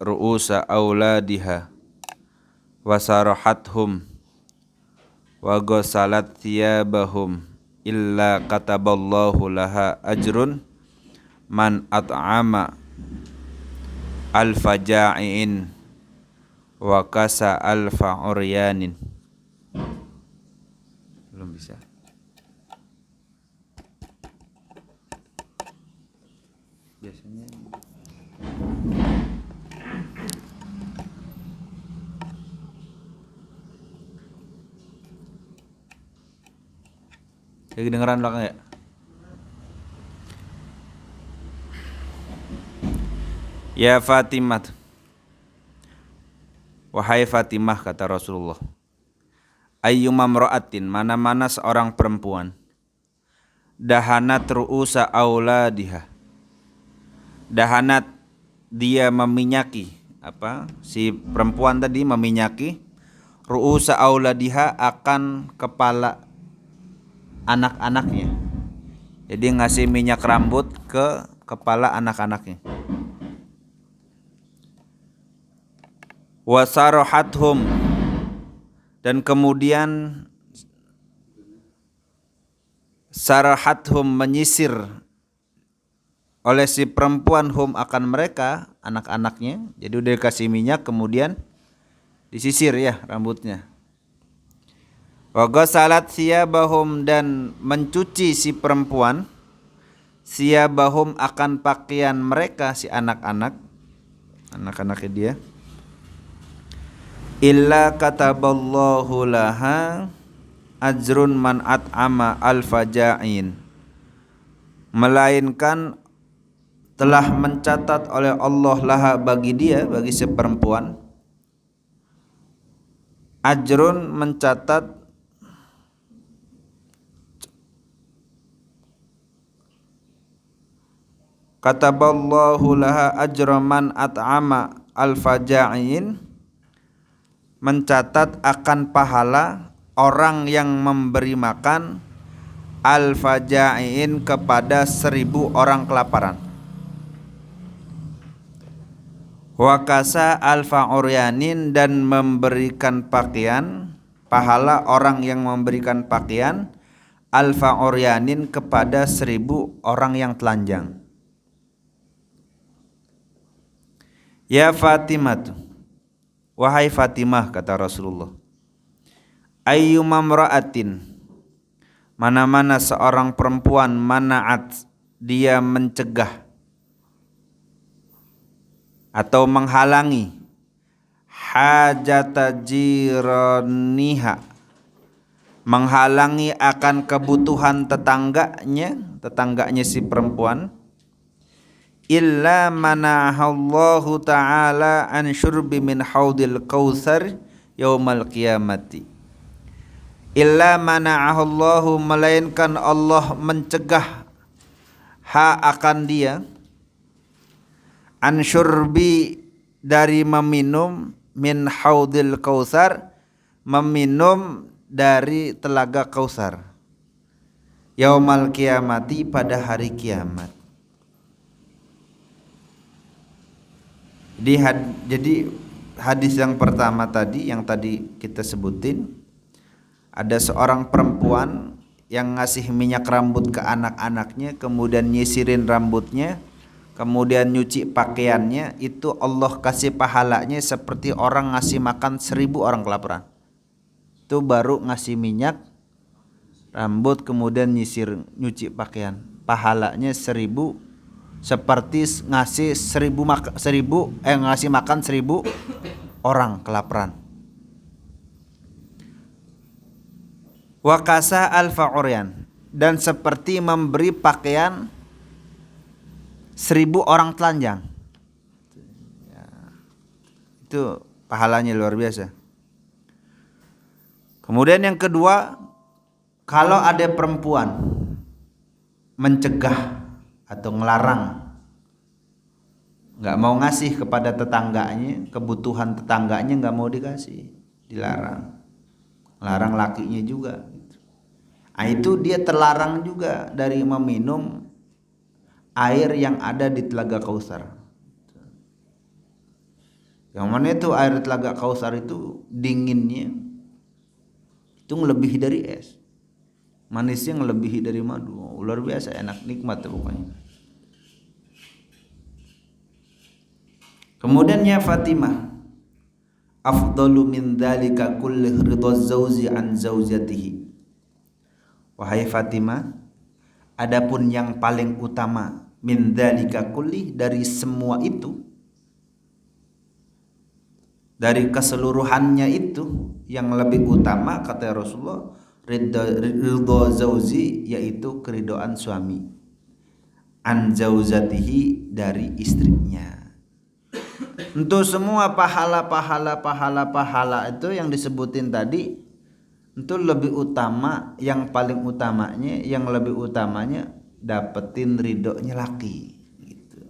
ru'usa auladiha wa sarahathum wa ghasalat thiyabahum illa kataballahu laha ajrun man at'ama alfa ja'iin wa kasa alfa uryanin. Belum bisa. Biasanya kedengeran belakang ya? Ya Fatimah, wahai Fatimah, kata Rasulullah, ayyuma mra'atin, mana-mana seorang perempuan, dahanat ru'usa auladiha, dahanat, dia meminyaki, si perempuan tadi meminyaki ru'usa auladiha, akan kepala anak-anaknya. Jadi ngasih minyak rambut ke kepala anak-anaknya. Wasarahathum, dan kemudian sarahathum, menyisir oleh si perempuan hum, akan mereka, anak-anaknya. Jadi udah dikasih minyak, kemudian disisir ya rambutnya. Wa ghasalat thiyabahum, dan mencuci si perempuan thiyabahum, akan pakaian mereka, si anak-anaknya dia. Illa kataballahu laha ajrun man at'ama alfa ja'in, melainkan telah mencatat oleh Allah laha, bagi dia, bagi si perempuan, ajrun, mencatat, kataballahu laha ajra man at'ama alfa ja'in, mencatat akan pahala orang yang memberi makan alfa ja'in, kepada 1000 orang kelaparan. Wa kasa alfa uryanin, dan memberikan pakaian, pahala orang yang memberikan pakaian alfa uryanin, kepada 1000 orang yang telanjang. Ya Fatimah, wahai Fatimah, kata Rasulullah, ayyuma mra'atin, mana-mana seorang perempuan, mana'at, dia mencegah atau menghalangi, hajata jiraniha, menghalangi akan kebutuhan tetangganya si perempuan, illa manahallahu ta'ala an syurbi min haudil kautsar yaumal qiyamati, illa mana'ahallahu, melainkan Allah mencegah akan dia, an syurbi, dari meminum, min haudil kautsar, meminum dari telaga Kautsar, yaumal qiyamati, pada hari kiamat. Jadi hadis yang pertama tadi, yang tadi kita sebutin, ada seorang perempuan yang ngasih minyak rambut ke anak-anaknya, kemudian nyisirin rambutnya, kemudian nyuci pakaiannya, itu Allah kasih pahalanya seperti orang ngasih makan 1000 orang kelaparan. Itu baru ngasih minyak rambut kemudian nyuci pakaian, pahalanya 1000, seperti ngasih 1000 ngasih makan 1000 orang kelaparan. Wa kasa alfa uryan, dan seperti memberi pakaian 1000 orang telanjang. Itu pahalanya luar biasa. Kemudian yang kedua, kalau ada perempuan mencegah atau ngelarang, nggak mau ngasih kepada tetangganya, kebutuhan tetangganya nggak mau dikasih, dilarang, larang lakinya juga. Nah, itu dia terlarang juga dari meminum air yang ada di telaga Kautsar. Yang mana itu air telaga Kausar itu dinginnya itu melebihi dari es. Manisnya melebihi dari madu. Luar biasa enak, nikmat pokoknya. Kemudian ya Fatimah, afdalu min dzalika kulli ridha zauji an zaujatihi. Wahai Fatimah, adapun yang paling utama min dzalika kulli dari semua itu, dari keseluruhannya itu yang lebih utama kata Rasulullah ridha zauji, yaitu keridhaan suami, an zaujatihi dari istrinya. Untuk semua pahala itu yang disebutin tadi itu lebih utama, yang paling utamanya, yang lebih utamanya dapetin ridhonya laki gitu.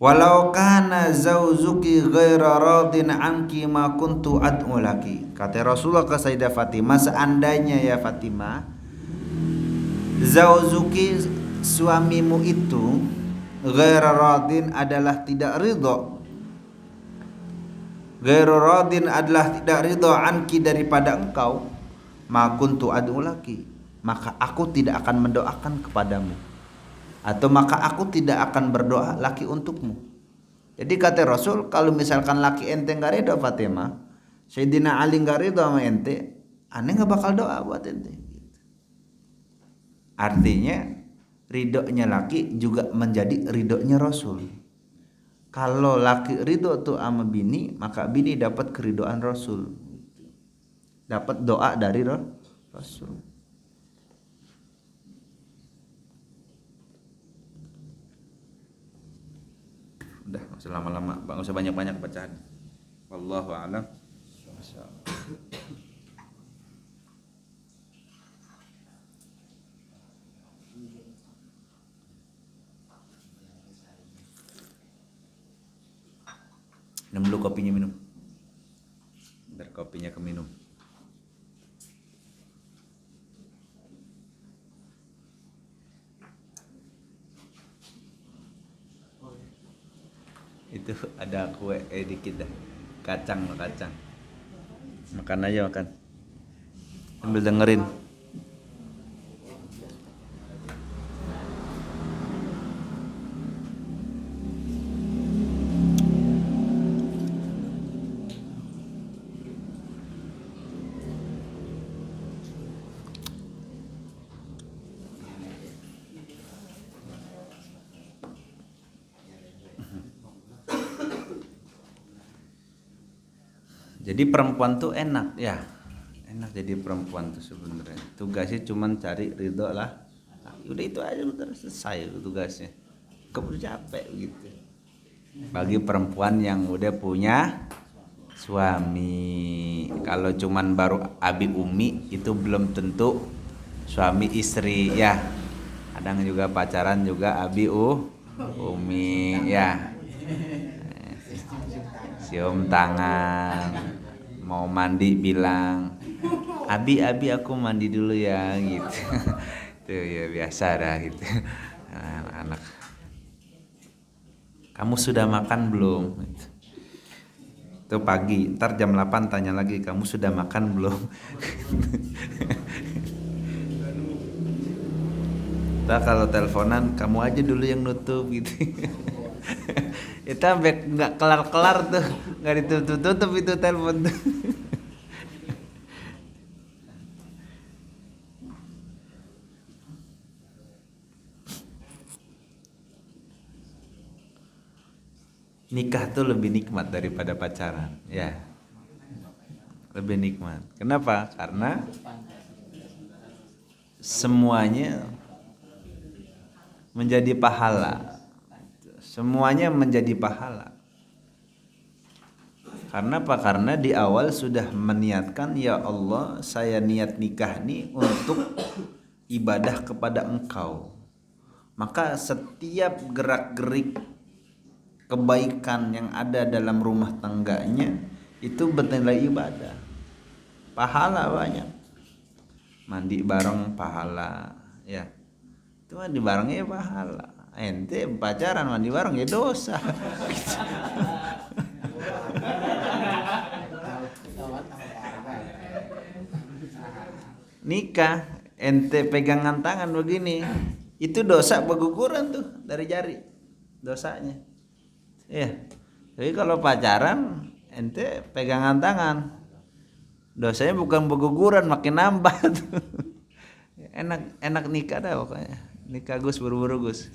Walau kana zauzuki ghaira radin anki ma kuntu ad'u laki. Kata Rasulullah ke Sayyidah Fatimah, seandainya ya Fatimah, zauzuki suamimu itu ghaira radin adalah tidak ridho, ghairu radin adalah tidak ridho anki daripada engkau, ma kuntu ad'u laki, maka aku tidak akan mendoakan kepadamu, atau maka aku tidak akan berdoa laki untukmu. Jadi kata Rasul, kalau misalkan laki ente enggak ridho Fatimah, Sayyidina Ali enggak ridho sama ente, aneh enggak bakal doa buat ente. Artinya ridhonya laki juga menjadi ridhonya Rasul. Kalau laki ridho tuh sama bini, maka bini dapat keridhaan Rasul, dapat doa dari Rasul. Udah, nggak usah lama-lama, nggak usah banyak-banyak bacaan. Wallahu a'lam. Minum dulu kopinya, minum. Biar kopinya keminum. Itu ada kue dikit dah. Kacang. Makan aja, makan. Sambil dengerin. Jadi perempuan tuh enak ya, enak jadi perempuan tuh sebenarnya. Tugasnya cuman cari ridho lah. Udah itu aja, udah selesai tugasnya. Kamu capek gitu. Bagi perempuan yang udah punya suami, kalau cuman baru abi umi itu belum tentu suami istri ya. Kadang juga pacaran juga abi umi ya. Cium tangan, mau mandi bilang abi aku mandi dulu ya gitu. Itu ya biasa dah gitu. Anak-anak, kamu sudah makan belum? Itu pagi, ntar jam 8 tanya lagi, kamu sudah makan belum? Ntar kalau teleponan, kamu aja dulu yang nutup gitu. Itu sampai nggak kelar tuh, nggak ditutup itu telepon tuh. Nikah tuh lebih nikmat daripada pacaran, ya. Lebih nikmat. Kenapa? Karena semuanya menjadi pahala. Semuanya menjadi pahala. Karena apa? Karena di awal sudah meniatkan, ya Allah, saya niat nikah nih untuk ibadah kepada Engkau. Maka setiap gerak-gerik kebaikan yang ada dalam rumah tangganya itu bernilai ibadah. Pahala banyak. Mandi bareng pahala, ya. Itu mandi barengnya pahala. ente pacaran mandi bareng ya dosa. Nikah ente pegangan tangan begini, itu dosa berguguran tuh dari jari dosanya. Ya. Tapi kalau pacaran ente pegangan tangan, dosanya bukan berguguran, makin nambah tuh. Enak nikah dah pokoknya. Nikah Gus, buru-buru Gus.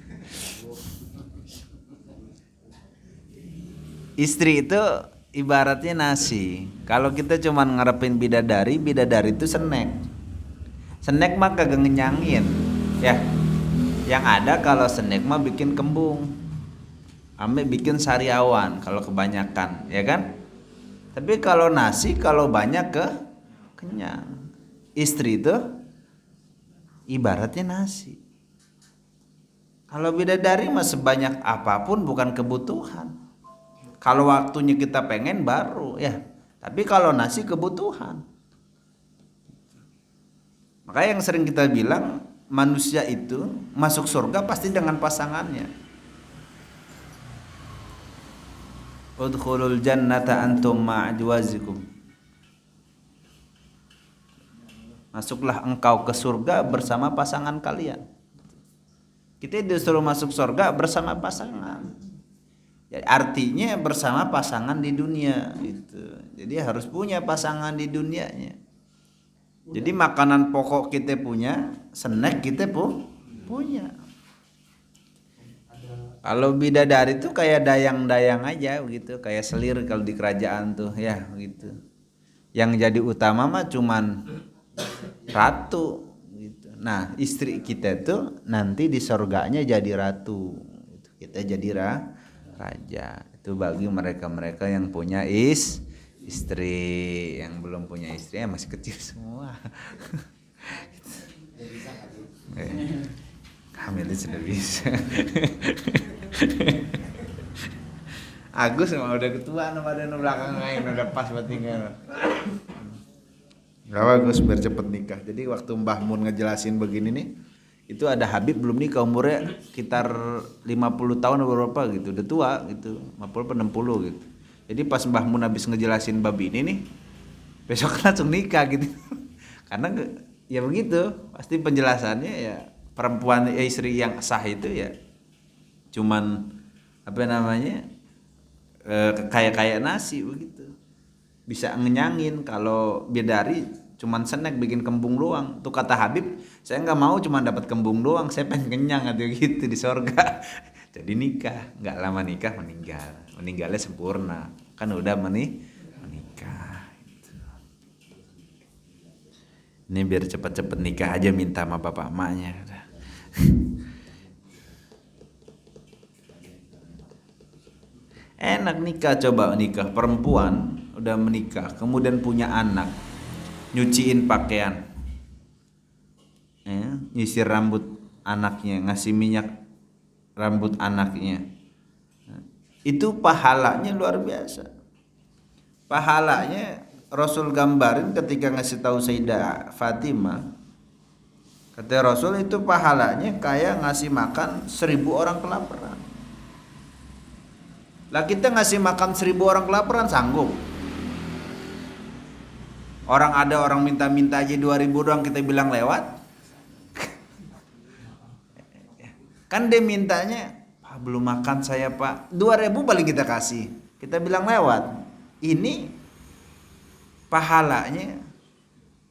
Istri itu ibaratnya nasi. Kalau kita cuma ngarepin bidadari itu snack. Snack mah kagak ngenyangin. Ya. Yang ada kalau snack mah bikin kembung. Ame bikin sariawan kalau kebanyakan, ya kan? Tapi kalau nasi kalau banyak kenyang. Istri itu ibaratnya nasi. Kalau bidadari mah sebanyak apapun bukan kebutuhan. Kalau waktunya kita pengen baru ya. Tapi kalau nasi kebutuhan. Makanya yang sering kita bilang manusia itu masuk surga pasti dengan pasangannya. Udkhulul jannata antum ma'ajwazikum. Masuklah engkau ke surga bersama pasangan kalian. Kita disuruh masuk surga bersama pasangan. Jadi artinya bersama pasangan di dunia itu. Jadi harus punya pasangan di dunianya. Jadi makanan pokok kita punya, snack kita punya. Kalau bidadari tuh kayak dayang-dayang aja gitu, kayak selir kalau di kerajaan tuh ya gitu. Yang jadi utama mah cuman ratu gitu. Nah, istri kita tuh nanti di surganya jadi ratu. Kita jadi raja. Itu bagi mereka-mereka yang punya istri, yang belum punya istri ya masih kecil semua. Hamilnya sudah bisa. Agus mah udah ketua pada belakang lain udah pas buat tinggal. Gak bagus biar cepet nikah. Jadi waktu Mbah Mun ngejelasin begini nih, itu ada Habib belum nikah umurnya sekitar 50 tahun atau berapa gitu, udah tua gitu, 50 atau 60 gitu. Jadi pas Mbah Mun habis ngejelasin bab ini nih, besok langsung nikah gitu. Karena ya begitu, pasti penjelasannya ya perempuan istri yang sah itu ya cuman apa namanya kayak nasi begitu, bisa ngenyangin. Kalau bidadari cuman snack bikin kembung doang. Tuh kata Habib, saya nggak mau cuman dapat kembung doang, saya pengen kenyang atau gitu di sorga. Jadi nikah, nggak lama nikah meninggalnya sempurna, kan udah menikah. Gitu. Ini biar cepet-cepet nikah aja, minta sama bapak emaknya. Enak nikah, coba nikah perempuan udah menikah kemudian punya anak, nyuciin pakaian, nyisir rambut anaknya, ngasih minyak rambut anaknya, itu pahalanya luar biasa. Pahalanya Rasul gambarin ketika ngasih tahu Sayyidah Fatimah, kata Rasul itu pahalanya kayak ngasih makan 1000 orang kelaparan. Lah kita ngasih makan 1000 orang kelaparan sanggup? Orang minta-minta aja 2000 doang kita bilang lewat. Kan dia mintanya, "Pak, belum makan saya, Pak." 2000 paling kita kasih. Kita bilang lewat. Ini pahalanya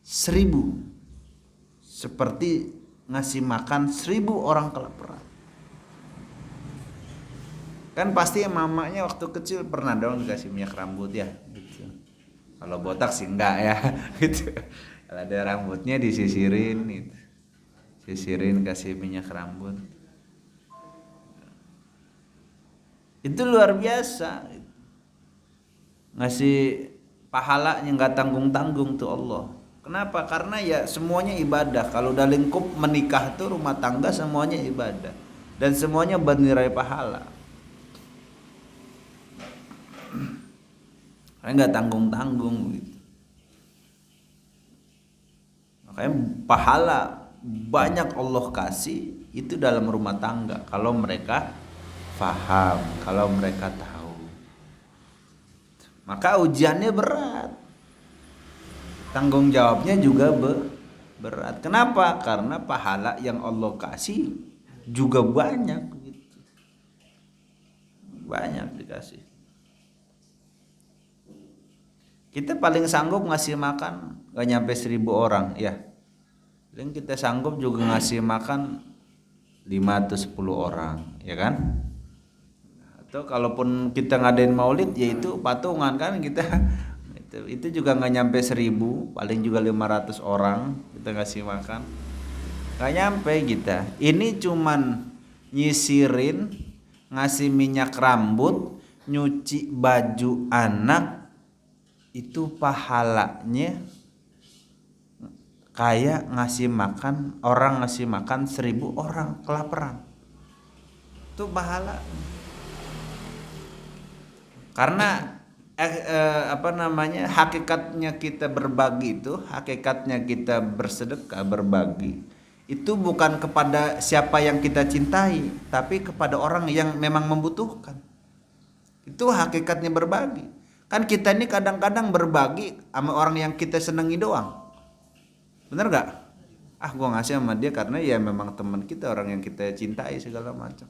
1000. Seperti ngasih makan 1000 orang kelaparan. Kan pasti mamanya waktu kecil pernah dong dikasih minyak rambut ya gitu. Kalau botak sih enggak ya gitu. Kalau ada rambutnya disisirin gitu. Sisirin kasih minyak rambut. Itu luar biasa. Ngasih pahalanya enggak tanggung-tanggung tuh Allah. Kenapa? Karena ya semuanya ibadah. Kalau udah lingkup menikah tuh rumah tangga semuanya ibadah. Dan semuanya bernilai pahala. Karena nggak tanggung-tanggung gitu. Makanya pahala banyak Allah kasih, itu dalam rumah tangga kalau mereka faham, kalau mereka tahu. Maka ujiannya berat, tanggung jawabnya juga berat. Kenapa? Karena pahala yang Allah kasih juga banyak gitu. Banyak dikasih. Kita paling sanggup ngasih makan gak nyampe 1.000 orang ya. Paling kita sanggup juga ngasih makan 5 atau 10 orang, ya kan? Atau kalaupun kita ngadain maulid yaitu patungan kan kita itu juga nggak nyampe 1.000, paling juga 500 orang kita ngasih makan. Nggak nyampe kita. Ini cuman nyisirin, ngasih minyak rambut, nyuci baju anak, itu pahalanya kayak ngasih makan, orang ngasih makan 1.000 orang kelaparan. Itu pahala. Karena hakikatnya kita berbagi itu, hakikatnya kita bersedekah, berbagi itu bukan kepada siapa yang kita cintai, tapi kepada orang yang memang membutuhkan. Itu hakikatnya berbagi. Kan kita ini kadang-kadang berbagi sama orang yang kita senangi doang. Bener gak? Gua ngasih sama dia karena ya memang teman kita, orang yang kita cintai segala macam.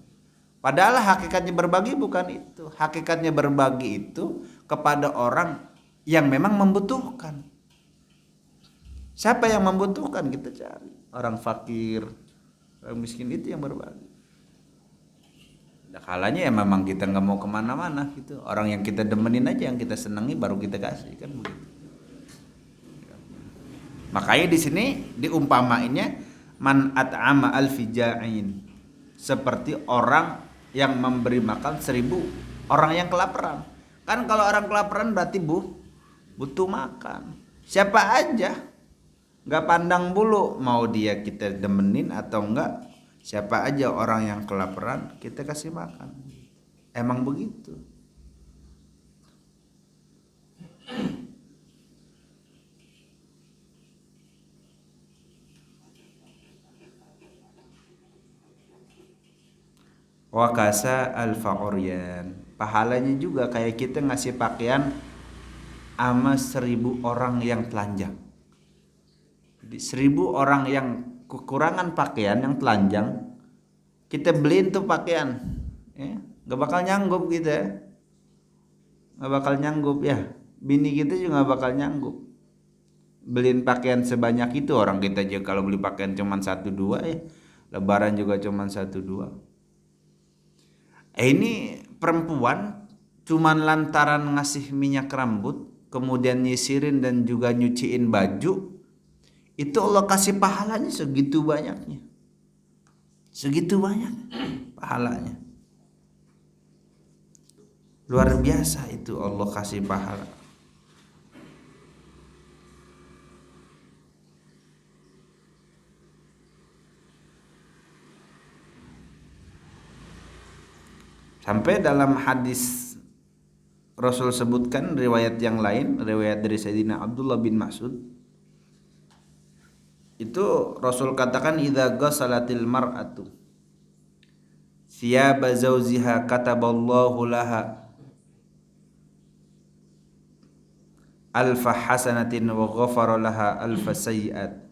Padahal hakikatnya berbagi bukan itu. Hakikatnya berbagi itu kepada orang yang memang membutuhkan. Siapa yang membutuhkan kita cari. Orang fakir, orang miskin, itu yang berbagi. Nah, kalanya ya memang kita nggak mau kemana-mana gitu. Orang yang kita demenin aja, yang kita senangi baru kita kasih, kan begitu. Makanya di sini diumpamainnya man at'ama al-fija'in, seperti orang yang memberi makan 1.000 orang yang kelaparan. Kan kalau orang kelaparan berarti butuh makan. Siapa aja, nggak pandang bulu mau dia kita demenin atau enggak. Siapa aja orang yang kelaparan kita kasih makan. Emang begitu. Wakasa al-fa'uryan, pahalanya juga kayak kita ngasih pakaian sama 1.000 orang yang telanjang. Jadi 1.000 orang yang kekurangan pakaian, yang telanjang, kita beliin tuh pakaian, ya, gak bakal nyanggup kita, gak bakal nyanggup ya. Bini kita juga gak bakal nyanggup beliin pakaian sebanyak itu. Orang kita aja kalau beli pakaian cuma 1-2 ya, lebaran juga cuma 1-2. Ini perempuan cuman lantaran ngasih minyak rambut, kemudian nyisirin dan juga nyuciin baju, itu Allah kasih pahalanya segitu banyaknya. Segitu banyak pahalanya. Luar biasa itu Allah kasih pahala. Sampai dalam hadis Rasul sebutkan, riwayat yang lain, riwayat dari Sayyidina Abdullah bin Mas'ud, itu Rasul katakan idza ghasalatil mar'atu thiyaba zawjiha kataballahu laha alfa hasanatin wa ghafara laha alfa sayyi'at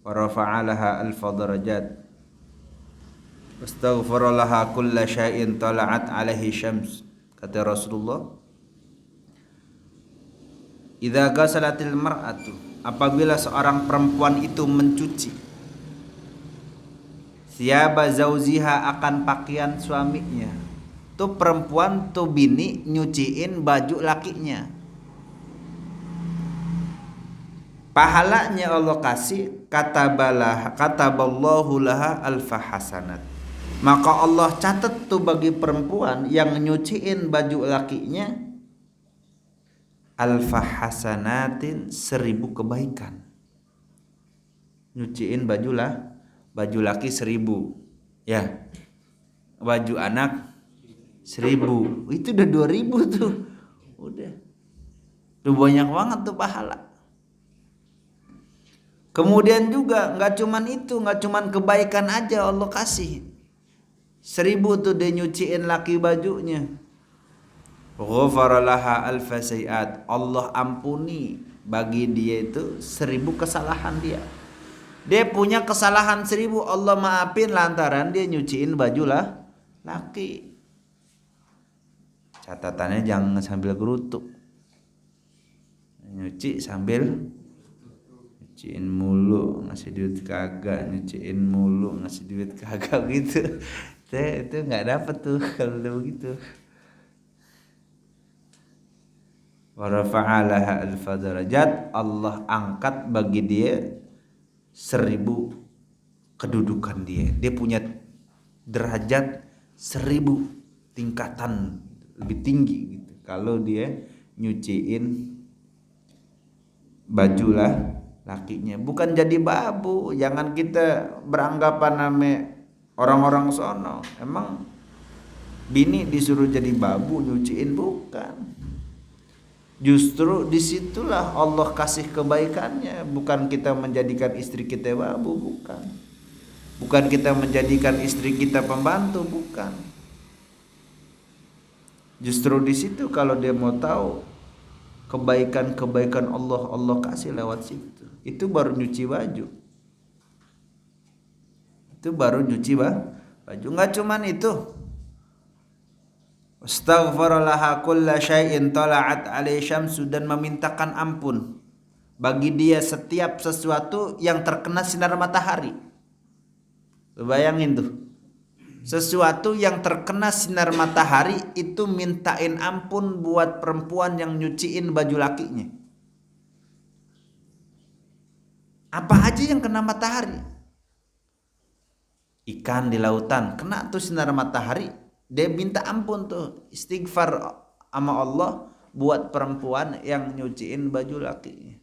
wa rafa'a laha alfa darajat wastaghfara laha kulla syai'in tala'at alaihi syams. Kata Rasulullah, idza ghasalatil mar'atu, apabila seorang perempuan itu mencuci thiyaba zauziha, akan pakaian suaminya. Tuh perempuan tuh bini nyuciin baju lakinya, pahalanya Allah kasih kataballahu laha alfa hasanat. Maka Allah catat tuh bagi perempuan yang nyuciin baju lakinya alfa hasanatin, 1.000 kebaikan. Nyuciin baju laki 1.000, ya, baju anak 1.000, itu udah 2.000 tuh, udah banyak banget tuh pahala. Kemudian juga nggak cuman itu, nggak cuman kebaikan aja Allah kasih. 1000 tuh dia nyuciin laki bajunya. Ghafara laha alfa sayiat. Allah ampuni bagi dia itu 1000 kesalahan dia. Dia punya kesalahan 1000, Allah maafin lantaran dia nyuciin baju lah laki. Catatannya jangan sambil gerutuk. Nyuci sambil nyuciin mulu, ngasih duit kagak, nyuciin mulu, ngasih duit kagak gitu. Itu nggak dapet tuh kalau udah begitu. Wa rafa'alaha alfa darajat, Allah angkat bagi dia 1000 kedudukan dia. Dia punya derajat 1000 tingkatan lebih tinggi gitu. Kalau dia nyuciin baju lah lakinya, bukan jadi babu. Jangan kita beranggapan nama orang-orang sono emang bini disuruh jadi babu nyuciin, bukan. Justru disitulah Allah kasih kebaikannya. Bukan kita menjadikan istri kita babu, bukan. Bukan kita menjadikan istri kita pembantu, bukan. Justru di situ kalau dia mau tahu kebaikan-kebaikan Allah, Allah kasih lewat situ. Itu baru nyuci baju. Itu baru nyuci baju. Nggak cuman itu. Astaghfara laha kulla syai'in tala'at alaihi syamsu, dan memintakan ampun bagi dia setiap sesuatu yang terkena sinar matahari. Bayangin tuh. Sesuatu yang terkena sinar matahari itu mintain ampun buat perempuan yang nyuciin baju lakinya. Apa aja yang kena matahari? Ikan di lautan kena tuh sinar matahari, dia minta ampun tuh, istighfar sama Allah buat perempuan yang nyuciin baju lakinya.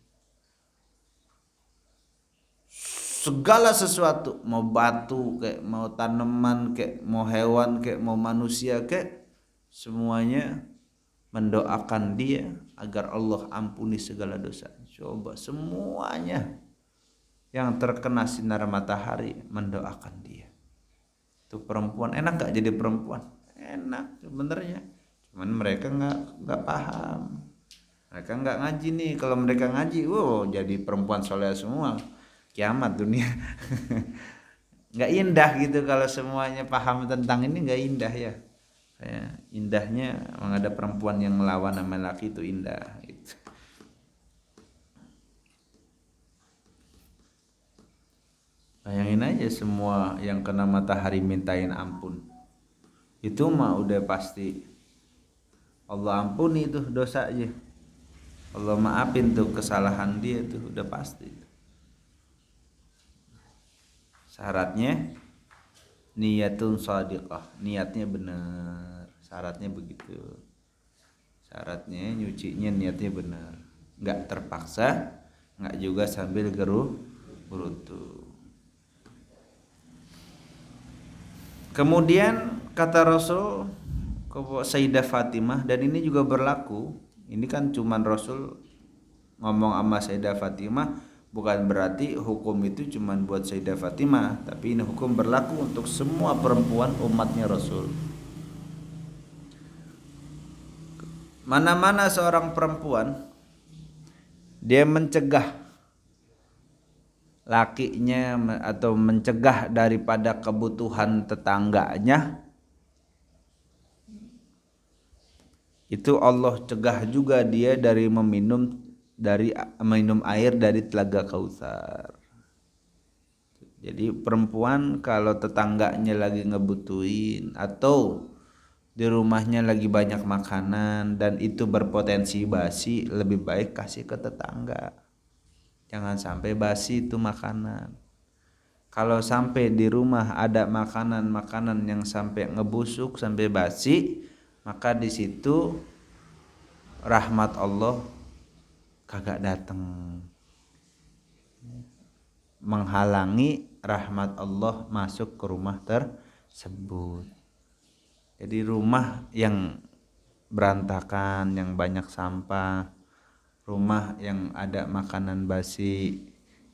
Segala sesuatu, mau batu kayak, mau tanaman kayak, mau hewan kayak, mau manusia kayak, semuanya mendoakan dia agar Allah ampuni segala dosa. Coba semuanya yang terkena sinar matahari mendoakan dia. Itu perempuan enak gak jadi perempuan? Enak sebenarnya. Cuman mereka nggak paham. Mereka nggak ngaji nih. Kalau mereka ngaji, wow, jadi perempuan soleh semua. Kiamat dunia. Nggak indah gitu kalau semuanya paham tentang ini, nggak indah ya. Indahnya memang ada perempuan yang melawan sama laki, itu indah gitu. Bayangin aja semua yang kena matahari mintain ampun. Itu mah udah pasti Allah ampuni tuh dosanya. Allah maafin tuh kesalahan dia tuh, udah pasti. Syaratnya niyatun shadiqah, niatnya benar. Syaratnya begitu. Syaratnya nyucinya niatnya benar. Enggak terpaksa, enggak juga sambil gerutu. Kemudian kata Rasul ke Sayyidah Fatimah, dan ini juga berlaku. Ini kan cuman Rasul ngomong sama Sayyidah Fatimah, bukan berarti hukum itu cuman buat Sayyidah Fatimah, tapi ini hukum berlaku untuk semua perempuan umatnya Rasul. Mana-mana seorang perempuan dia mencegah lakinya atau mencegah daripada kebutuhan tetangganya, itu Allah cegah juga dia dari minum air dari telaga Kautsar. Jadi perempuan kalau tetangganya lagi ngebutuhin atau di rumahnya lagi banyak makanan dan itu berpotensi basi, lebih baik kasih ke tetangga. Jangan sampai basi itu makanan. Kalau sampai di rumah ada makanan-makanan yang sampai ngebusuk, sampai basi, maka di situ rahmat Allah kagak datang, menghalangi rahmat Allah masuk ke rumah tersebut. Jadi rumah yang berantakan, yang banyak sampah, rumah yang ada makanan basi,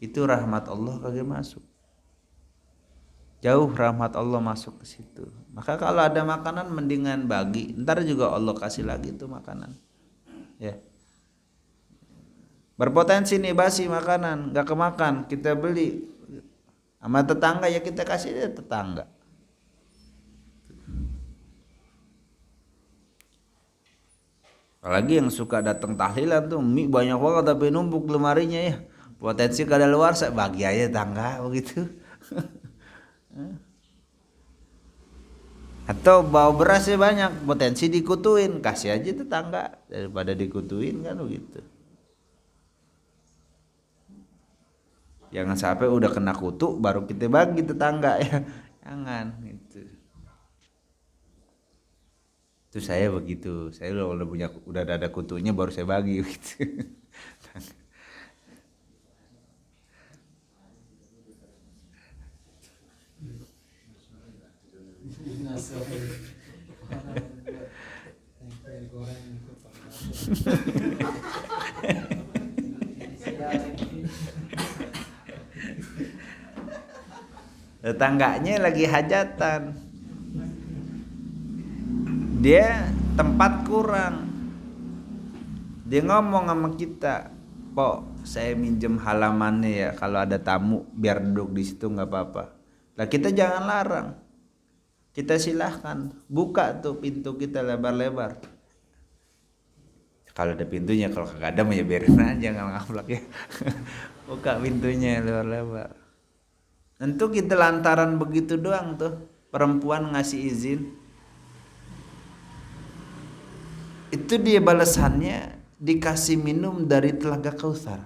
itu rahmat Allah kagak masuk. Jauh rahmat Allah masuk ke situ. Maka kalau ada makanan mendingan bagi, ntar juga Allah kasih lagi tuh makanan. Ya. Berpotensi nih basi makanan, nggak kemakan, kita beli sama tetangga ya kita kasih dia tetangga. Apalagi yang suka datang tahlilan tuh mie banyak banget tapi numpuk lemarinya ya. Potensi kada luar saya bagi aja tangga begitu. Atau bawa berasnya banyak, potensi dikutuin, kasih aja tetangga daripada dikutuin kan begitu. Jangan sampai udah kena kutu baru kita bagi tetangga ya. Jangan gitu. Itu saya begitu. Saya udah ada kutunya baru saya bagi gitu. Tetangganya lagi hajatan, dia tempat kurang, dia ngomong sama kita, "Pok, saya minjem halamannya ya, kalau ada tamu biar duduk di situ nggak apa-apa." Lah kita jangan larang, kita silahkan buka tuh pintu kita lebar-lebar. Kalau ada pintunya, kalau kagak ada mah ya biarin aja, nggak ngaplak ya. Buka pintunya lebar-lebar. Tentu kita lantaran begitu doang tuh perempuan ngasih izin, itu dia balasannya dikasih minum dari telaga Kautsar.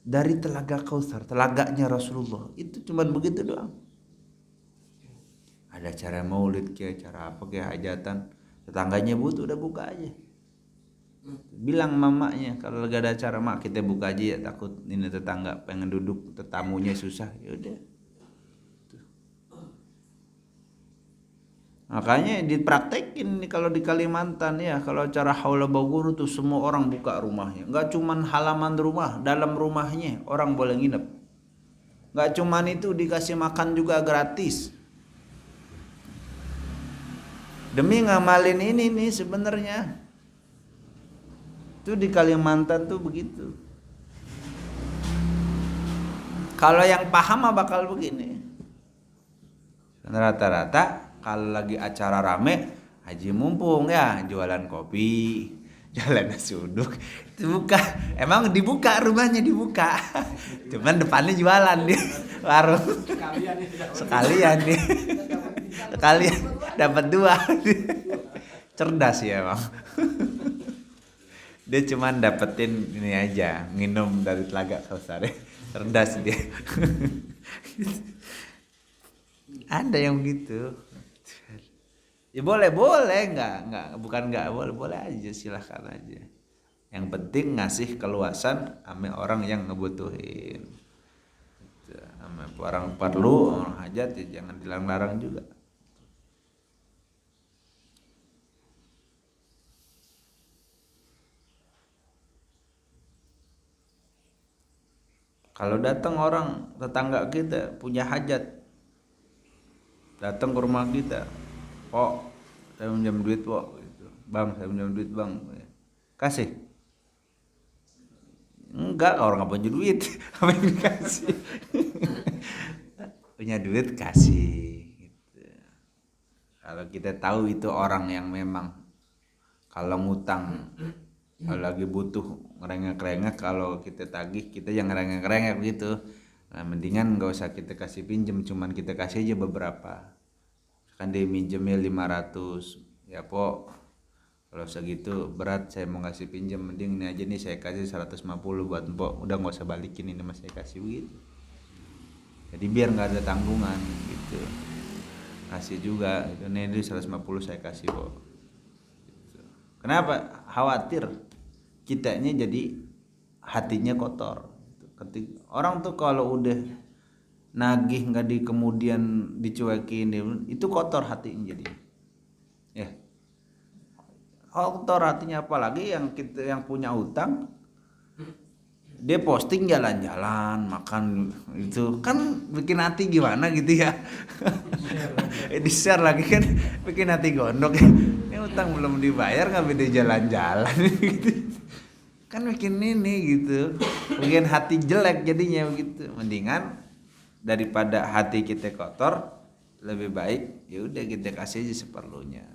Dari telaga Kautsar, telaganya Rasulullah. Itu cuman begitu doang. Ada acara maulid kayak acara apa kayak hajatan, tetangganya butuh udah buka aja. Bilang mamanya kalau lagi ada acara mak kita buka aja ya, takut ini tetangga pengen duduk tetamunya susah, ya udah. Makanya dipraktekin nih kalau di Kalimantan ya, kalau acara haula bauguru tuh semua orang buka rumahnya, nggak cuman halaman rumah, dalam rumahnya orang boleh nginep. Nggak cuman itu, dikasih makan juga gratis. Demi ngamalin ini nih sebenarnya. Itu di Kalimantan tuh begitu. Kalau yang paham mah bakal begini. Rata-rata kalau lagi acara rame, haji mumpung ya jualan kopi, jualan nasi uduk. Itu buka, emang dibuka rumahnya dibuka. Cuman depannya jualan di warung. Sekalian nih. Sekalian dapat dua. Cerdas ya emang. Dia cuman dapetin ini aja, minum dari telaga Kautsar. Cerdas dia. Ada yang begitu. Ya boleh nggak boleh aja, silahkan aja. Yang penting ngasih keluasan sama orang yang ngebutuhin. Sama orang perlu, orang hajat ya jangan dilarang-larang juga. Kalau datang orang tetangga kita punya hajat, datang ke rumah kita, "Pok, saya pinjam duit, Pok." Gitu. "Bang, saya pinjam duit, Bang." Kasih. Enggak, orang nggak punya duit, apa yang dikasih? Punya duit kasih. Gitu. Kalau kita tahu itu orang yang memang kalau ngutang, kalau lagi butuh ngerengek-rengek, kalau kita tagih kita yang ngerengek-rengek gitu. Nah, mendingan nggak usah kita kasih pinjem, cuman kita kasih aja beberapa. Kan dia minjemnya 500, ya Pok, kalau segitu berat saya mau ngasih pinjam, mending ini aja nih saya kasih 150 buat Pok, udah nggak usah balikin ini mas saya kasih begitu. Jadi biar nggak ada tanggungan gitu. Kasih juga, ini 150 saya kasih Pok. Gitu. Kenapa? Khawatir kitanya jadi hatinya kotor. Ketika orang tuh kalau udah nagih nggak di kemudian dicuekin, itu kotor hatinya jadi. Ya, kotor hatinya, apalagi yang kita yang punya utang dia posting jalan-jalan makan itu kan bikin hati gimana gitu ya. Di share lagi kan bikin hati gondok ya. Ini utang belum dibayar nggak beda jalan-jalan gitu. Kan bikin ini gitu, bikin hati jelek jadinya begitu. Mendingan daripada hati kita kotor, lebih baik ya udah kita kasih aja seperlunya.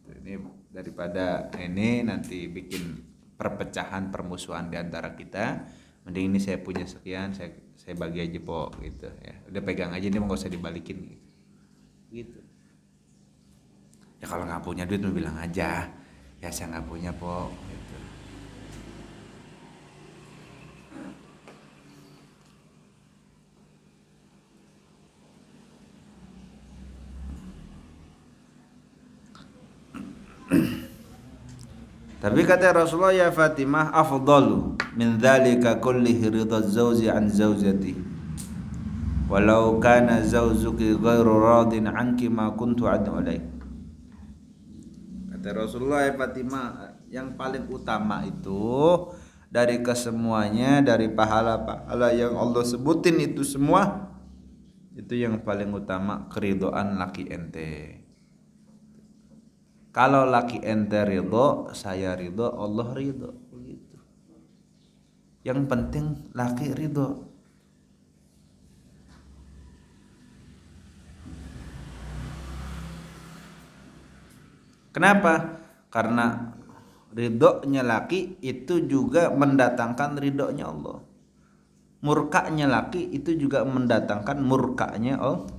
Ini daripada ini nanti bikin perpecahan permusuhan di antara kita, mending ini saya punya sekian, saya bagi aja po gitu ya. Udah pegang aja, ini nggak usah dibalikin gitu. Ya kalau nggak punya duit mau bilang aja, ya saya nggak punya po gitu. Tapi kata Rasulullah, ya Fatimah, afdalu min dzalika kullihi ridha zauji an zaujati. Walau kana zauzuki ghairu radin anki ma kuntu adu alaik. Kata Rasulullah, ya Fatimah, yang paling utama itu dari kesemuanya, dari pahala-pahala yang Allah sebutin itu semua, itu yang paling utama keridhaan laki ente. Kalau laki ente ridho, saya ridho, Allah ridho, begitu. Yang penting laki ridho. Kenapa? Karena ridhonya laki itu juga mendatangkan ridhonya Allah. Murkanya laki itu juga mendatangkan murkanya Allah.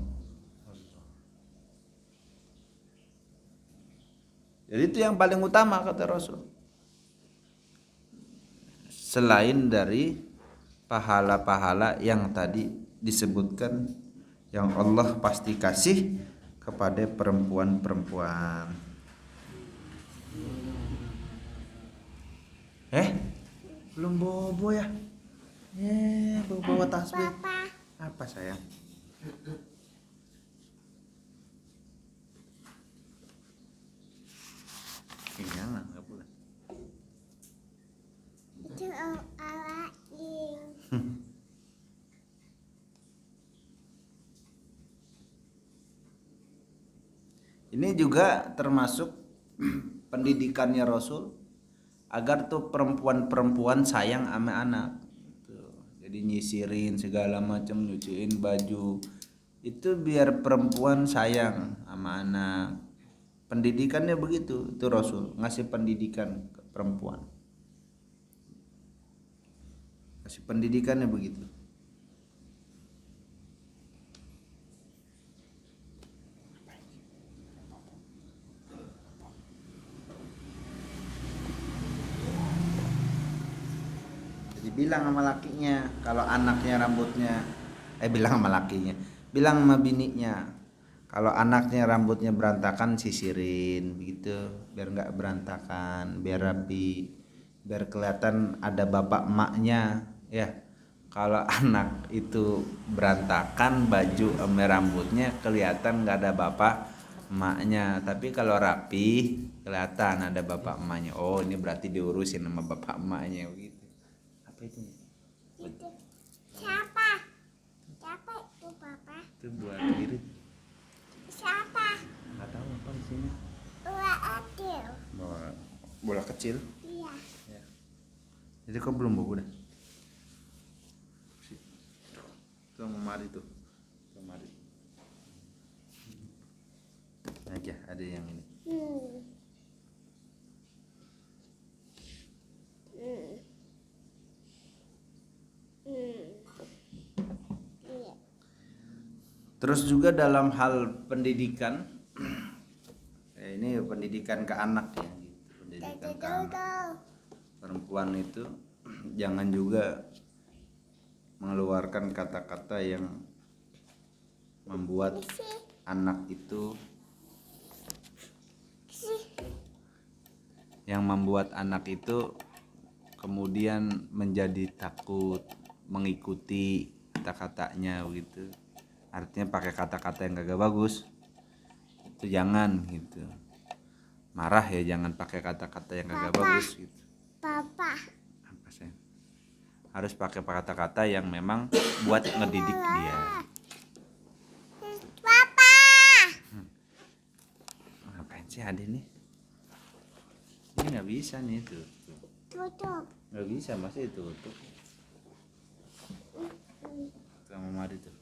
Jadi itu yang paling utama kata Rasul. Selain dari pahala-pahala yang tadi disebutkan yang Allah pasti kasih kepada perempuan-perempuan. Belum bobo ya? Bawa tasbih. Apa sayang? Jangan, nggak boleh. Itu awalin. Ini juga termasuk pendidikannya Rasul agar tuh perempuan-perempuan sayang sama anak. Tuh. Jadi nyisirin segala macam, nyuciin baju. Itu biar perempuan sayang sama anak. Pendidikannya begitu, itu Rasul ngasih pendidikan ke perempuan. Kasih pendidikannya begitu. Jadi bilang sama lakinya, kalau anaknya rambutnya, bilang sama lakinya, bilang sama bininya, kalau anaknya rambutnya berantakan sisirin, begitu, biar nggak berantakan, biar rapi, biar kelihatan ada bapak emaknya, ya. Kalau anak itu berantakan baju sama rambutnya kelihatan nggak ada bapak emaknya, tapi kalau rapi kelihatan ada bapak emaknya. Oh ini berarti diurusin sama bapak emaknya begitu. Apa itu? Itu siapa? Siapa itu papa? Itu buat irit. Siapa? Nggak tahu apa isinya. Bola adil. Bola kecil. Iya. Ya. Jadi kok belum bobo dah. Tuh memari tuh. Memari. Aja ada yang ini. Iya. Terus juga dalam hal pendidikan, ini pendidikan ke anak ya, gitu. Pendidikan ke anak. Perempuan itu jangan juga mengeluarkan kata-kata yang membuat anak itu kemudian menjadi takut mengikuti kata-katanya gitu. Artinya pakai kata-kata yang gak bagus. Itu jangan gitu. Marah ya jangan pakai kata-kata yang gak bagus gitu. Papa. Apa sih? Harus pakai kata-kata yang memang buat ngedidik dia. Papa. Ngapain sih Ade nih? Ini nggak bisa nih tuh. Tutup. Nggak bisa masih tutup. Sama Mari tuh.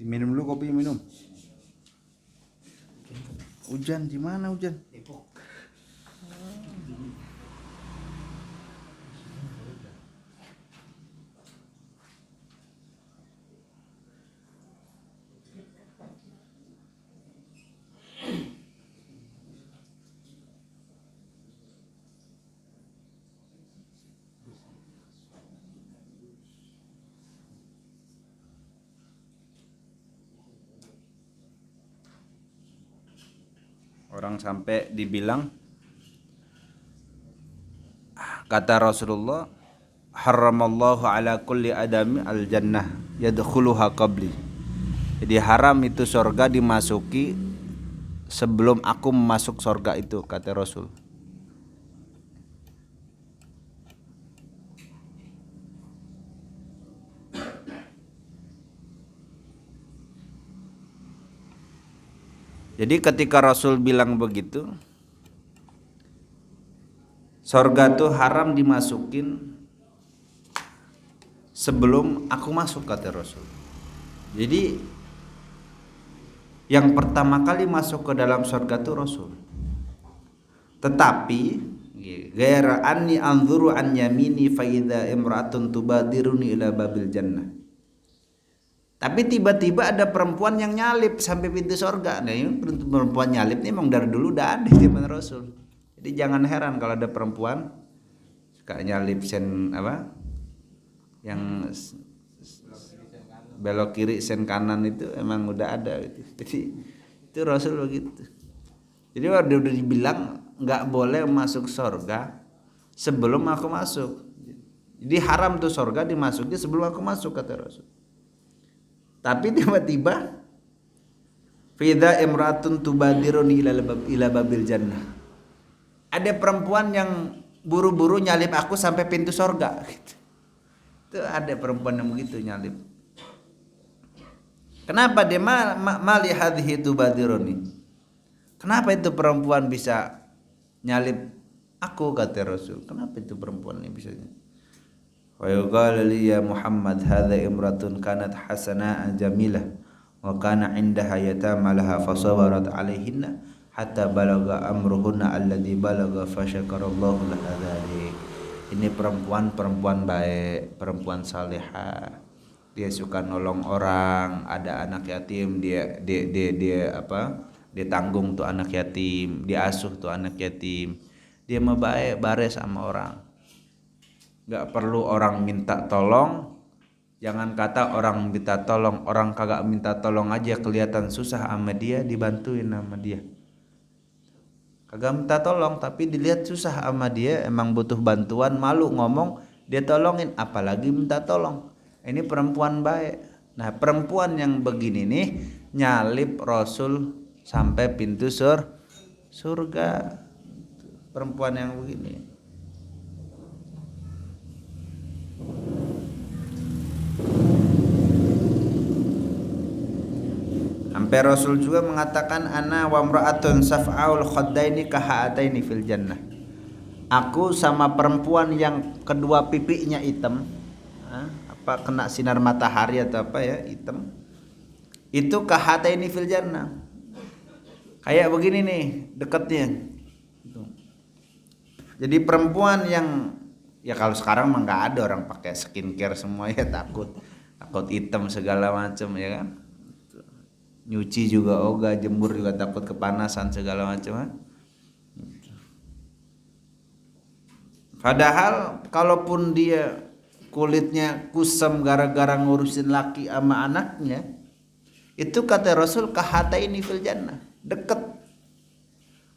Diminum dulu kopi, minum. Hujan di mana hujan? Orang sampai dibilang, kata Rasulullah, haramallahu ala kulli adami al jannah yadkhuluha qabli. Jadi haram itu surga dimasuki sebelum aku masuk surga itu, kata Rasul. Jadi ketika Rasul bilang begitu, surga tuh haram dimasukin sebelum aku masuk, kata Rasul. Jadi yang pertama kali masuk ke dalam surga tuh Rasul. Tetapi ghaira anni anzuru an yamini fa idza imra'atun tubadiruni ila babil jannah. Tapi tiba-tiba ada perempuan yang nyalip sampai pintu surga. Nah, ini perempuan nyalip ini memang dari dulu udah ada di zaman Rasul. Jadi jangan heran kalau ada perempuan suka nyalip sen apa? Yang belok kiri sen kanan itu emang udah ada gitu. Jadi itu Rasul begitu. Jadi udah dibilang nggak boleh masuk surga sebelum aku masuk. Jadi haram tuh surga dimasuki sebelum aku masuk, kata Rasul. Tapi tiba-tiba fida imratun tubadiruni ila babil jannah. Ada perempuan yang buru-buru nyalip aku sampai pintu surga. Itu ada perempuan yang begitu nyalip. Kenapa dia mali hadhihi tubadiruni? Kenapa itu perempuan bisa nyalip aku, kata Rasul? Kenapa itu perempuan ini bisa? Wa yuqala li ya Muhammad hadza imratun kanat hasanaa jamilah wa kana indaha yatama laha fasabarat alaihinna hatta balaga amruhunna alladhi balaga fasyakarallahu laha dzalik. Ini perempuan baik, perempuan salehah. Dia suka nolong orang, ada anak yatim dia dia tanggung tuh anak yatim, dia asuh tuh anak yatim. Dia mah baik, bare sama orang. Gak perlu orang minta tolong. Jangan kata orang minta tolong, orang kagak minta tolong aja kelihatan susah sama dia, dibantuin sama dia. Kagak minta tolong tapi dilihat susah sama dia, emang butuh bantuan, malu ngomong, dia tolongin, apalagi minta tolong. Ini perempuan baik. Nah, perempuan yang begini nih nyalip Rasul sampai pintu surga. Perempuan yang begini. Sampai Rasul juga mengatakan ana wa imra'atun saf'aul khaddaini kahataini fil jannah. Aku sama perempuan yang kedua pipinya hitam, apa kena sinar matahari atau apa ya, hitam. Itu kahataini fil jannah. Kayak begini nih dekatnya. Jadi perempuan yang ya kalau sekarang mah nggak ada orang pakai skincare semua ya, takut hitam segala macam ya kan. Nyuci juga ogah, jemur juga takut kepanasan segala macam. Padahal kalaupun dia kulitnya kusam gara-gara ngurusin laki sama anaknya, itu kata Rasul kahataini fil jannah, deket.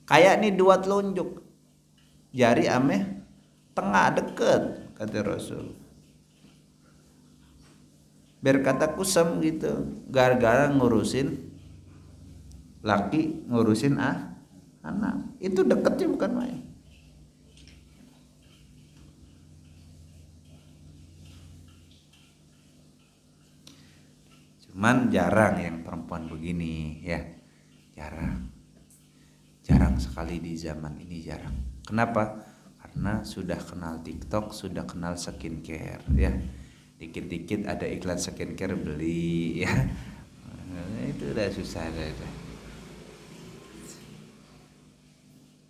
Kayak nih dua telunjuk. jari ame tengah deket kata Rasul. Biar kata kusam gitu, gara-gara ngurusin laki, ngurusin anak. Itu deketnya bukan main. Cuman jarang yang perempuan begini ya, jarang sekali di zaman ini, jarang. Kenapa? Karena sudah kenal TikTok, sudah kenal skincare ya, dikit-dikit ada iklan skincare beli ya, itu udah susah dah.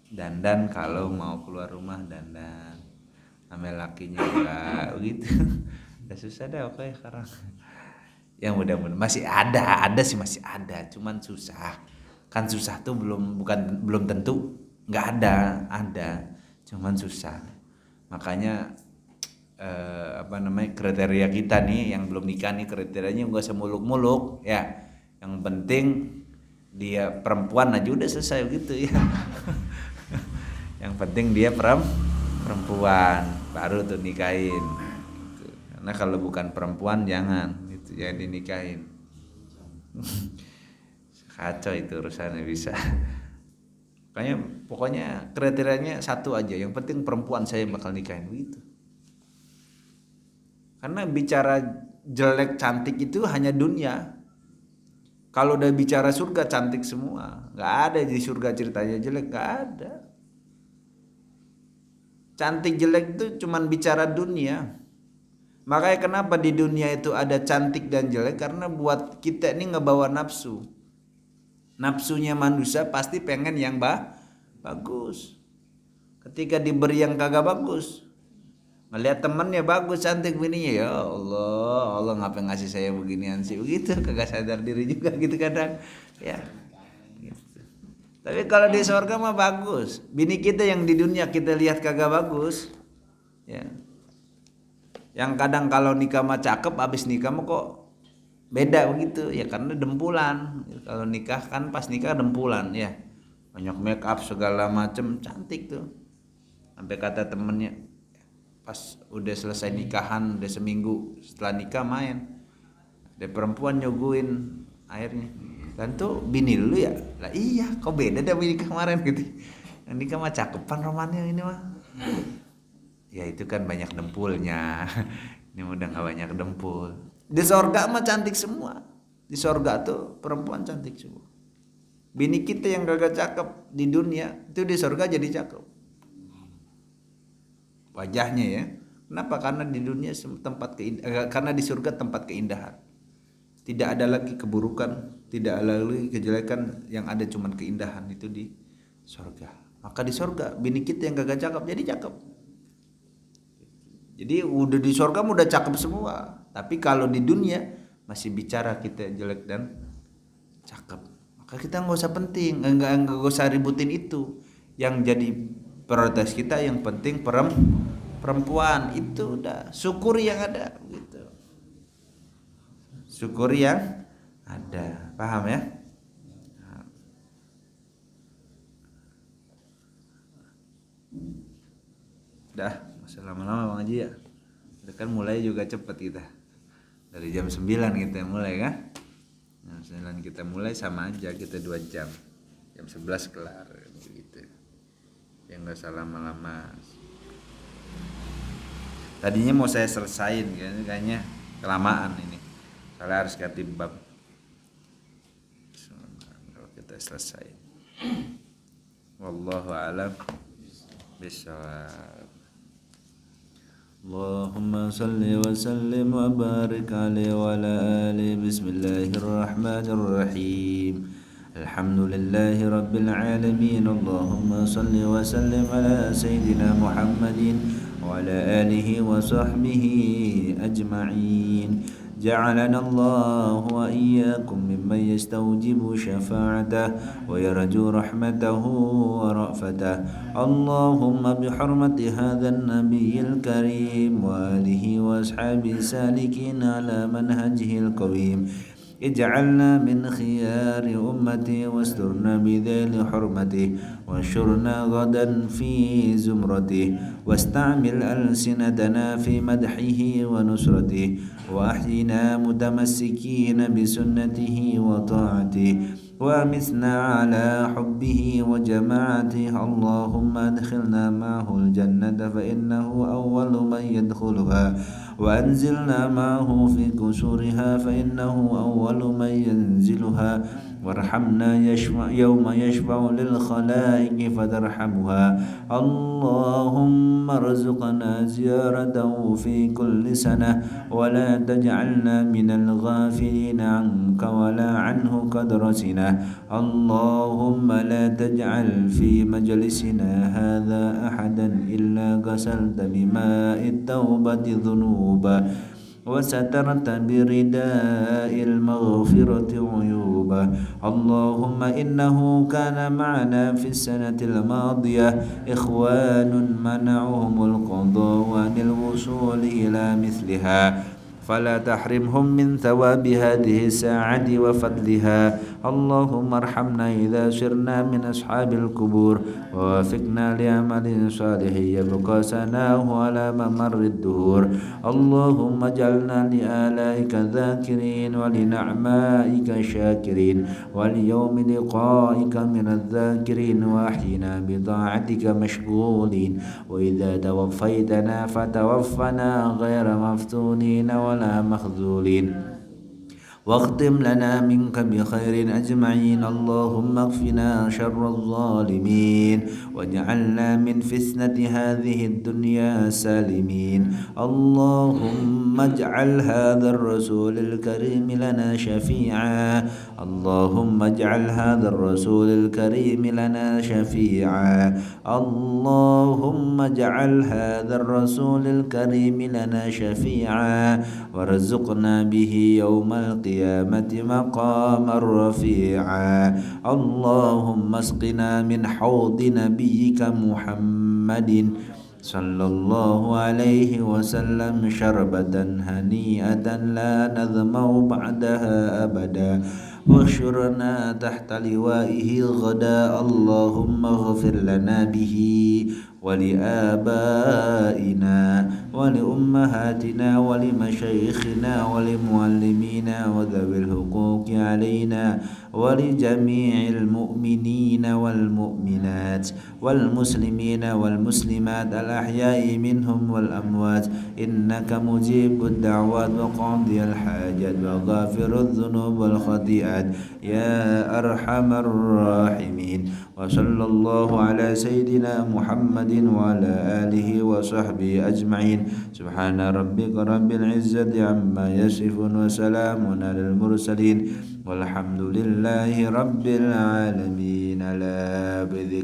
Dandan kalau mau keluar rumah dandan, sama lakinya enggak begitu. Udah susah dah oke sekarang. Yang mudah-mudahan masih ada sih, masih ada, cuman susah. Kan susah tuh belum tentu nggak ada, cuman susah. Makanya kriteria kita nih yang belum nikah nih, kriterianya nggak usah muluk-muluk ya. Yang penting dia perempuan aja udah selesai gitu ya. Yang penting dia perempuan baru tuh nikahin gitu. Karena kalau bukan perempuan jangan dinikahin. Kacau itu urusannya bisa. Pokoknya kriterianya satu aja, yang penting perempuan saya bakal nikahin begitu. Karena bicara jelek cantik itu hanya dunia. Kalau udah bicara surga cantik semua, nggak ada di surga ceritanya jelek, nggak ada. Cantik jelek itu cuman bicara dunia. Makanya kenapa di dunia itu ada cantik dan jelek, karena buat kita ini ngebawa nafsu. Nafsunya manusia pasti pengen yang bagus. Ketika diberi yang kagak bagus, melihat temennya bagus cantik bininya, ya Allah ngapain ngasih saya beginian sih, begitu, kagak sadar diri juga gitu kadang ya gitu. Tapi kalau di surga mah bagus. Bini kita yang di dunia kita lihat kagak bagus ya, yang kadang kalau nikah mah cakep, abis nikah mah kok beda begitu ya, karena dempulan. Kalau nikah kan pas nikah dempulan ya, banyak make up segala macem, cantik tuh. Sampai kata temennya pas udah selesai nikahan, udah seminggu setelah nikah main, ada perempuan nyuguin airnya, kan tuh bini lu ya. Lah iya, kok beda dah bini kemarin gitu. Yang nikah mah cakepan romannya ini mah. Ya itu kan banyak dempulnya. Ini udah gak banyak dempul. Di sorga mah cantik semua. Di sorga tuh perempuan cantik semua. Bini kita yang gak cakep di dunia, itu di sorga jadi cakep wajahnya ya. Kenapa? Karena di dunia tempat karena di surga tempat keindahan. Tidak ada lagi keburukan, tidak ada lagi kejelekan, yang ada cuman keindahan itu di sorga. Maka di sorga bini kita yang gak cakep jadi cakep. Jadi udah di surga udah cakep semua. Tapi kalau di dunia masih bicara kita jelek dan cakep, maka kita nggak usah penting, nggak usah ributin itu. Yang jadi prioritas kita yang penting perempuan itu udah, syukuri yang ada gitu. Syukuri yang ada, paham ya? Dah, masa lama-lama Bang Haji ya. Udah kan mulai juga cepet kita. Dari jam 9 kita mulai kan? Jam 9 kita mulai, sama aja kita 2 jam. Jam 11 kelar gitu. Ya enggak usah lama-lama. Tadinya mau saya selesain kayaknya kelamaan ini. Soalnya harus ganti bab. Kalau kita selesai. Wallahu a'lam bishawab. Allahumma salli wa sallim wa barik alaihi wa ala alihi. Bismillahirrahmanirrahim. Alhamdulillahi rabbil alamin. Allahumma salli wa sallim ala sayyidina Muhammadin wa ala alihi wa sahbihi ajma'in. جعلنا الله وإياكم ممن يستوجب شفاعته ويرجو رحمته ورأفته. اللهم بحرمة هذا النبي الكريم وآله وأصحابه السالكين على منهجه القويم اجعلنا من خيار أمتي واسترنا بذيل حرمته وانشرنا غدا في زمرته واستعمل ألسنتنا في مدحه ونصرته وأحينا متمسكين بسنته وطاعته وأمسنا على حبه وجماعته اللهم أدخلنا معه الجنة فإنه أول من يدخلها وأنزلنا معه في كسورها فإنه أول من ينزلها وارحمنا يوم يشفع للخلائق فترحمها اللهم ارزقنا زيارته في كل سنة ولا تجعلنا من الغافلين عنك ولا عنه كدرسنا اللهم لا تجعل في مجلسنا هذا أحدا إلا غسلت بماء التوبة ذنوبا وسترت برداء المغفرة عيوبا اللهم إنه كان معنا في السنة الماضية إخوان منعهم القضاء عن الوصول إلى مثلها فلا تحرمهم من ثواب هذه الساعة وفضلها اللهم ارحمنا إذا سرنا من أصحاب القبور ووافقنا لعمل صالح يبقى ثناؤه على ممر الدهور اللهم اجعلنا لآلائك ذاكرين ولنعمائك شاكرين وليوم لقائك من الذاكرين وأحينا بطاعتك مشغولين وإذا توفيتنا فتوفنا غير مفتونين ولا مخذولين واختم لنا منك بخير أجمعين اللهم اكفنا شر الظالمين واجعلنا من فتنة هذه الدنيا سالمين اللهم اجعل هذا الرسول الكريم لنا شفيعا اللهم اجعل هذا الرسول الكريم لنا شفيعا اللهم اجعل هذا الرسول الكريم لنا شفيعا وارزقنا به يوم القيامة مقاما رفيعا اللهم اسقنا من حوض نبيك محمد صلى الله عليه وسلم شربة هنيئة لا نظمأ بعدها أبدا واحشرنا تحت لوائه غدا اللهم اغفر لنا به ولآبائنا ولأمهاتنا ولمشايخنا ولمعلمينا وذوي الحقوق علينا ولجميع المؤمنين والمؤمنات والمسلمين والمسلمات الأحياء منهم والأموات إنك مجيب الدعوات وقاضي الحاجات وغافر الذنوب والخطيئات يا أرحم الراحمين وصلى الله على سيدنا محمد وعلى آله وصحبه أجمعين سبحان ربك رب العزة عما يصفون وسلام على المرسلين والحمد لله رب العالمين.